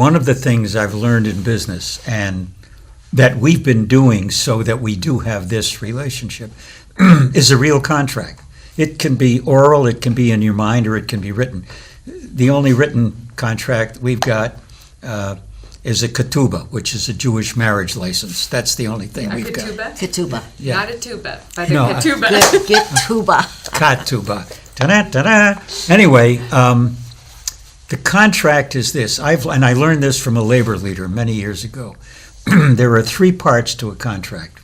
one of the things I've learned in business, and that we've been doing so that we do have this relationship, is a real contract. It can be oral, it can be in your mind, or it can be written. The only written contract we've got is a ketubah, which is a Jewish marriage license. That's the only thing we've got. Ketubah. Yeah. Not a tuba, but No, a ketubah. Ketubah. Ketubah. Ta-da-ta-da. Anyway, the contract is this. And I learned this from a labor leader many years ago. There are three parts to a contract.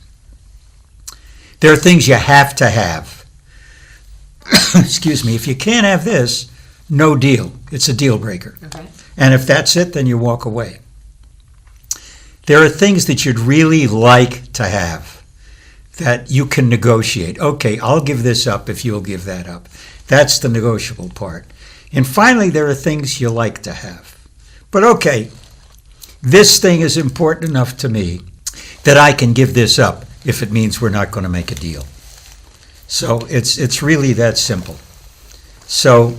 There are things you have to have. Excuse me. If you can't have this, no deal. It's a deal breaker. Okay. And if that's it, then you walk away. There are things that you'd really like to have that you can negotiate. Okay, I'll give this up if you'll give that up. That's the negotiable part. And finally, there are things you like to have. But okay, this thing is important enough to me that I can give this up if it means we're not going to make a deal. So it's really that simple. So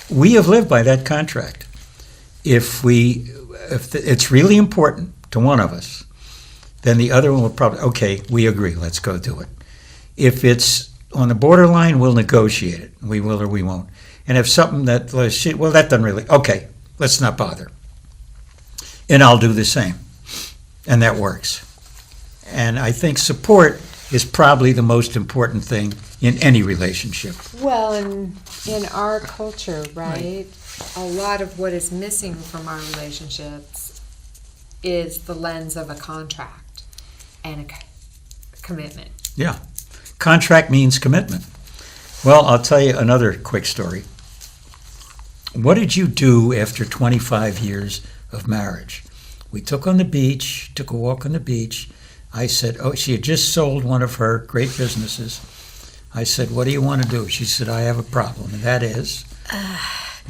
we have lived by that contract. If it's really important to one of us, then the other one will probably, okay, we agree, let's go do it. If it's on the borderline, we'll negotiate it. We will or we won't. And if something that, well, that doesn't really, okay, let's not bother. And I'll do the same. And that works. And I think support is probably the most important thing in any relationship. Well, in our culture, right, a lot of what is missing from our relationships is the lens of a contract and a commitment. Yeah. Contract means commitment. Well, I'll tell you another quick story. What did you do after 25 years of marriage? We took a walk on the beach. I said, she had just sold one of her great businesses. I said, what do you want to do? She said, I have a problem, and that is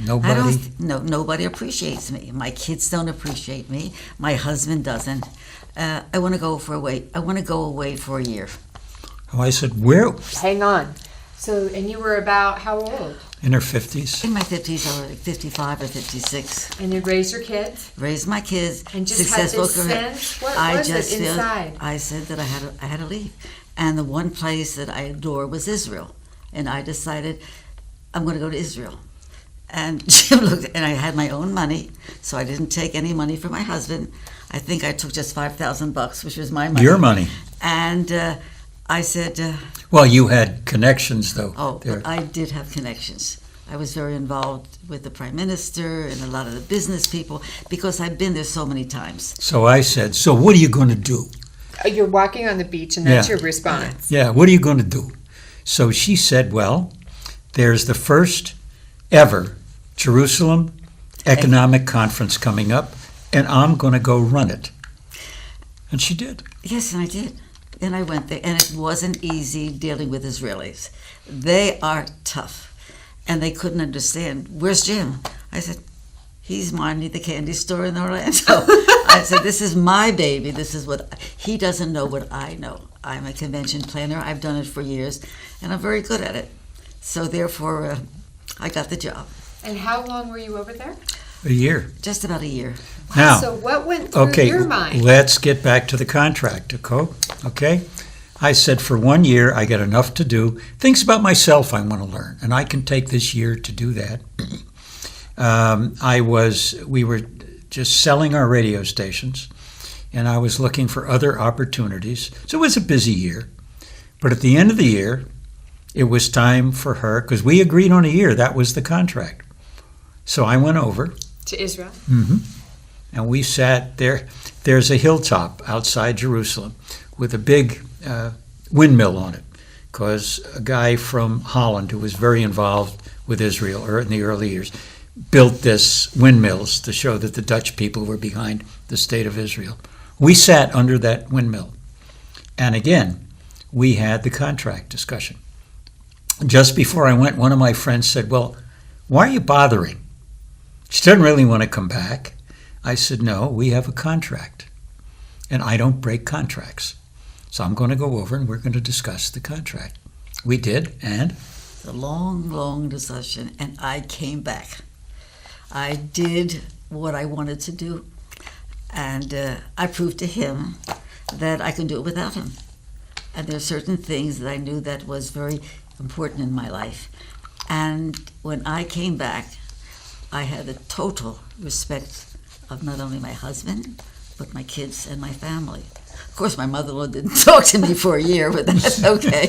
Nobody appreciates me. My kids don't appreciate me. My husband doesn't. I want to go away for a year. Oh, I said, where? Hang on. So, and you were about how old? In her 50s. In my 50s, I was like 55 or 56. And you'd raise your kids? Raised my kids. And just had this sense? What was it inside? I said that I had to leave. And the one place that I adore was Israel. And I decided I'm going to go to Israel. And Jim looked, and I had my own money, so I didn't take any money from my husband. I think I took just $5,000, which was my money. Your money. And I said... well, you had connections, though. Oh, I did have connections. I was very involved with the Prime Minister and a lot of the business people because I've been there so many times. So I said, so what are you going to do? You're walking on the beach, and that's your response. Yeah, what are you going to do? So she said, well, there's the first ever Jerusalem Economic Conference coming up, and I'm going to go run it. And she did. Yes, and I did. And I went there, and it wasn't easy dealing with Israelis. They are tough, and they couldn't understand. Where's Jim? I said, he's minding the candy store in Orlando. I said, this is my baby. This is what, he doesn't know what I know. I'm a convention planner. I've done it for years, and I'm very good at it. So therefore, I got the job. And how long were you over there? A year. Just about a year. Now, so what went through your mind? Let's get back to the contract, okay? I said for 1 year, I get enough to do. Things about myself I want to learn, and I can take this year to do that. We were just selling our radio stations, and I was looking for other opportunities. So it was a busy year. But at the end of the year, it was time for her, because we agreed on a year. That was the contract. So I went over. To Israel? Mm-hmm. And we sat there. There's a hilltop outside Jerusalem with a big windmill on it, because a guy from Holland who was very involved with Israel in the early years built this windmills to show that the Dutch people were behind the state of Israel. We sat under that windmill. And again, we had the contract discussion. Just before I went, one of my friends said, well, why are you bothering? She doesn't really want to come back. I said, no, we have a contract, and I don't break contracts. So I'm going to go over and we're going to discuss the contract. We did, and? It's a long, long discussion, and I came back. I did what I wanted to do. And I proved to him that I can do it without him. And there are certain things that I knew that was very important in my life. And when I came back, I had a total respect of not only my husband, but my kids and my family. Of course, my mother-in-law didn't talk to me for a year, but that's okay.